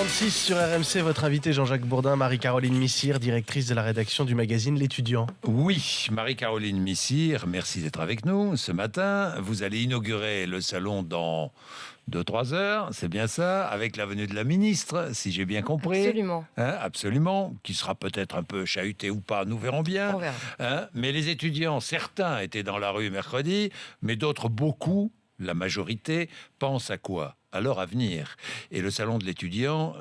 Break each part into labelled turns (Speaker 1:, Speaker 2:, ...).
Speaker 1: 8h46 sur RMC, votre invité Jean-Jacques Bourdin, Marie-Caroline Missire, directrice de la rédaction du magazine L'Étudiant.
Speaker 2: Oui, Marie-Caroline Missire, merci d'être avec nous ce matin. Vous allez inaugurer le salon dans 2-3 heures, c'est bien ça, avec la venue de la ministre, si j'ai bien compris.
Speaker 3: Absolument.
Speaker 2: Absolument, qui sera peut-être un peu chahuté ou pas, nous verrons bien.
Speaker 3: On verra.
Speaker 2: Mais les étudiants, certains étaient dans la rue mercredi, mais d'autres, beaucoup, la majorité, pensent à quoi ? À leur avenir. Et le salon de l'étudiant,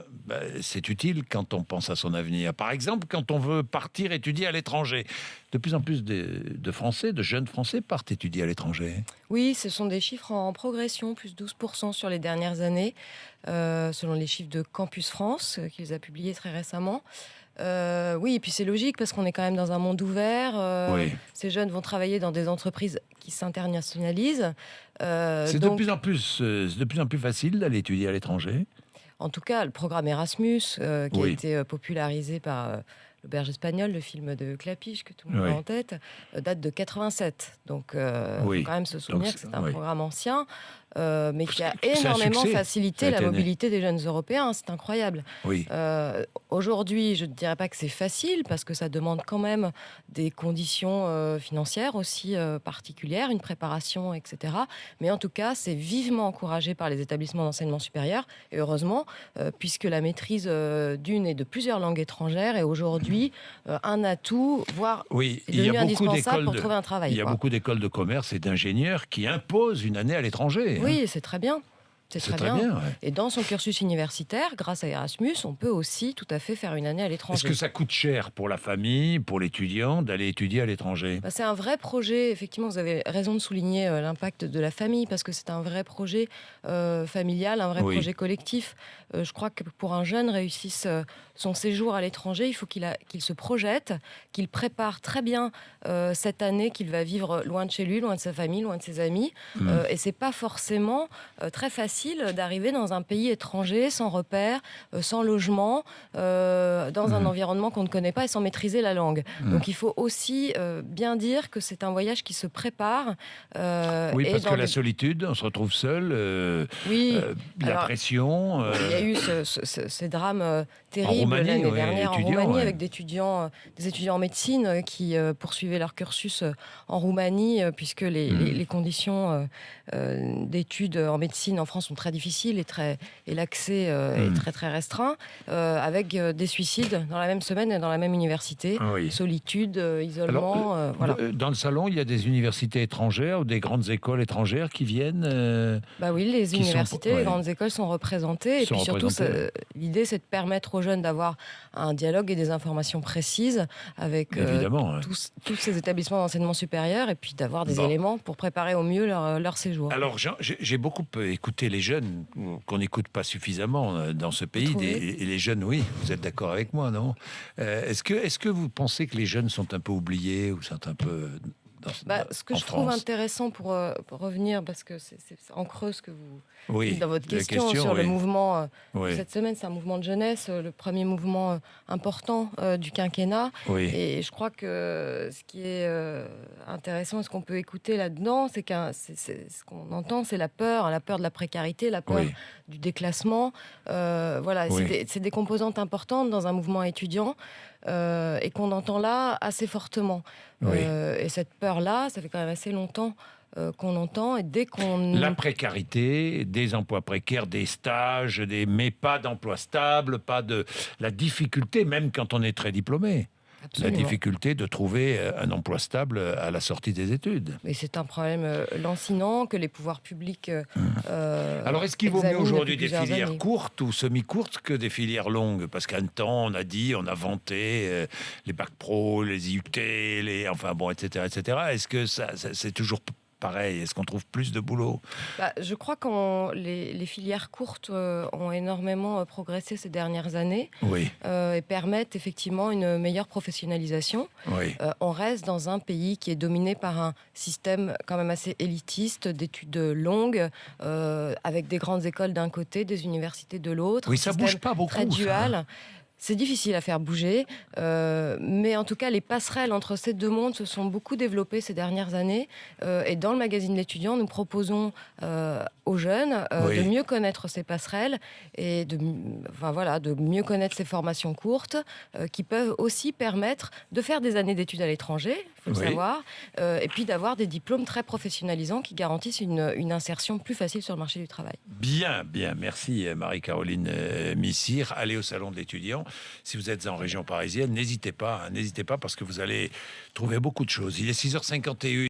Speaker 2: c'est utile quand on pense à son avenir. Par exemple, quand on veut partir étudier à l'étranger. De plus en plus de Français, de jeunes Français partent étudier à l'étranger.
Speaker 3: Oui, ce sont des chiffres en progression, plus 12% sur les dernières années, selon les chiffres de Campus France, qu'ils a publiés très récemment. Oui, et puis c'est logique parce qu'on est quand même dans un monde ouvert.
Speaker 2: Oui.
Speaker 3: Ces jeunes vont travailler dans des entreprises qui s'internationalisent.
Speaker 2: C'est
Speaker 3: donc,
Speaker 2: de plus en plus facile d'aller étudier à l'étranger.
Speaker 3: en tout cas, le programme Erasmus, qui a
Speaker 2: Oui.
Speaker 3: été popularisé par l'Auberge espagnole, le film de Clapiche que tout le monde
Speaker 2: Oui.
Speaker 3: a en tête, date de 87. Donc,
Speaker 2: Oui.
Speaker 3: faut quand même se souvenir
Speaker 2: Donc,
Speaker 3: que c'est un
Speaker 2: oui.
Speaker 3: programme ancien, mais qui a
Speaker 2: C'est un
Speaker 3: énormément
Speaker 2: succès.
Speaker 3: facilité
Speaker 2: Ça a
Speaker 3: la
Speaker 2: été né.
Speaker 3: mobilité des jeunes Européens. C'est incroyable.
Speaker 2: Oui.
Speaker 3: Aujourd'hui, je ne dirais pas que c'est facile, parce que ça demande quand même des conditions financières aussi particulières, une préparation, etc. Mais en tout cas, c'est vivement encouragé par les établissements d'enseignement supérieur, et heureusement, puisque la maîtrise d'une et de plusieurs langues étrangères est aujourd'hui un atout, voire
Speaker 2: Oui,
Speaker 3: c'est
Speaker 2: il y a
Speaker 3: devenu
Speaker 2: beaucoup
Speaker 3: indispensable
Speaker 2: d'écoles
Speaker 3: pour trouver un travail.
Speaker 2: il y a
Speaker 3: quoi.
Speaker 2: beaucoup d'écoles de commerce et d'ingénieurs qui imposent une année à l'étranger.
Speaker 3: Oui, c'est très bien. C'est
Speaker 2: C'est
Speaker 3: très
Speaker 2: très bien. Ouais.
Speaker 3: Et dans son cursus universitaire, grâce à Erasmus, on peut aussi tout à fait faire une année à l'étranger.
Speaker 2: Est-ce que ça coûte cher pour la famille, pour l'étudiant, d'aller étudier à l'étranger ?
Speaker 3: C'est un vrai projet. Effectivement, vous avez raison de souligner l'impact de la famille, parce que c'est un vrai projet familial, un vrai
Speaker 2: Oui.
Speaker 3: projet collectif. Je crois que pour un jeune réussisse son séjour à l'étranger, il faut qu'il se projette, qu'il prépare très bien cette année qu'il va vivre loin de chez lui, loin de sa famille, loin de ses amis. Et c'est pas forcément très facile d'arriver dans un pays étranger, sans repère, sans logement, dans un environnement qu'on ne connaît pas et sans maîtriser la langue. Donc il faut aussi bien dire que c'est un voyage qui se prépare.
Speaker 2: Oui,
Speaker 3: et
Speaker 2: parce
Speaker 3: dans
Speaker 2: que la
Speaker 3: des-
Speaker 2: solitude, on se retrouve seul,
Speaker 3: Oui.
Speaker 2: la
Speaker 3: Alors,
Speaker 2: pression.
Speaker 3: il y a eu ces drames terribles
Speaker 2: Roumanie,
Speaker 3: l'année
Speaker 2: oui,
Speaker 3: dernière en
Speaker 2: étudiants,
Speaker 3: Roumanie,
Speaker 2: ouais.
Speaker 3: avec des étudiants en médecine qui poursuivaient leur cursus en Roumanie, puisque les conditions d'études en médecine en France sont très difficiles et l'accès est très très restreint, avec des suicides dans la même semaine et dans la même université.
Speaker 2: Ah oui.
Speaker 3: Solitude, isolement, voilà.
Speaker 2: Dans le salon, il y a des universités étrangères ou des grandes écoles étrangères qui viennent.
Speaker 3: Bah oui, les
Speaker 2: qui
Speaker 3: universités,
Speaker 2: sont- ouais.
Speaker 3: les grandes écoles sont représentées. Et
Speaker 2: Sont
Speaker 3: puis surtout,
Speaker 2: représentées.
Speaker 3: l'idée, c'est de permettre aux jeunes d'avoir un dialogue et des informations précises avec
Speaker 2: Évidemment. Ouais.
Speaker 3: tous ces établissements d'enseignement supérieur, et puis d'avoir des
Speaker 2: Bon.
Speaker 3: éléments pour préparer au mieux leur séjour.
Speaker 2: Alors, Jean, j'ai beaucoup écouté les jeunes, qu'on n'écoute pas suffisamment dans ce pays.
Speaker 3: trouvez
Speaker 2: Et les jeunes, oui, vous êtes d'accord avec moi, non ? Est-ce que vous pensez que les jeunes sont un peu oubliés ou sont un peu...
Speaker 3: Ce que
Speaker 2: en
Speaker 3: je trouve
Speaker 2: France
Speaker 3: intéressant pour revenir, parce que c'est en creux ce que vous
Speaker 2: Oui,
Speaker 3: dites dans votre
Speaker 2: la
Speaker 3: question, sur
Speaker 2: oui.
Speaker 3: le mouvement
Speaker 2: Oui.
Speaker 3: cette semaine, c'est un mouvement de jeunesse, le premier mouvement important du quinquennat.
Speaker 2: Oui.
Speaker 3: Et je crois que ce qui est intéressant, ce qu'on peut écouter là-dedans, c'est ce qu'on entend, c'est la peur de la précarité, la peur
Speaker 2: Oui.
Speaker 3: du déclassement. Voilà,
Speaker 2: Oui.
Speaker 3: c'est des composantes importantes dans un mouvement étudiant, et qu'on entend là assez fortement.
Speaker 2: Oui.
Speaker 3: Et cette peur-là, ça fait quand même assez longtemps qu'on entend, et dès qu'on...
Speaker 2: La précarité, des emplois précaires, des stages, mais pas d'emploi stable, pas de... La difficulté, même quand on est très diplômé.
Speaker 3: Absolument.
Speaker 2: La difficulté de trouver un emploi stable à la sortie des études.
Speaker 3: Mais c'est un problème lancinant que les pouvoirs publics
Speaker 2: Alors, est-ce qu'il vaut mieux
Speaker 3: examinent
Speaker 2: aujourd'hui
Speaker 3: depuis
Speaker 2: des
Speaker 3: plusieurs
Speaker 2: filières
Speaker 3: années.
Speaker 2: courtes ou semi-courtes que des filières longues ? Parce qu'un temps, on a vanté les bacs pro, les IUT, etc., etc. Est-ce que c'est toujours pareil ? Est-ce qu'on trouve plus de boulot ?
Speaker 3: Je crois que les filières courtes ont énormément progressé ces dernières années,
Speaker 2: Oui,
Speaker 3: et permettent effectivement une meilleure professionnalisation.
Speaker 2: oui.
Speaker 3: On reste dans un pays qui est dominé par un système quand même assez élitiste, d'études longues, avec des grandes écoles d'un côté, des universités de l'autre.
Speaker 2: Oui,
Speaker 3: un
Speaker 2: ça
Speaker 3: système
Speaker 2: bouge pas beaucoup,
Speaker 3: très
Speaker 2: ça,
Speaker 3: dual. C'est difficile à faire bouger, mais en tout cas, les passerelles entre ces deux mondes se sont beaucoup développées ces dernières années. Et dans le magazine L'étudiant, nous proposons aux jeunes
Speaker 2: Oui.
Speaker 3: de mieux connaître ces passerelles et de mieux connaître ces formations courtes qui peuvent aussi permettre de faire des années d'études à l'étranger, il faut le
Speaker 2: Oui.
Speaker 3: savoir, et puis d'avoir des diplômes très professionnalisants qui garantissent une insertion plus facile sur le marché du travail.
Speaker 2: Bien, bien. Merci Marie-Caroline Missire. Allez au Salon de l'étudiant. Si vous êtes en région parisienne, n'hésitez pas parce que vous allez trouver beaucoup de choses. Il est 6h51.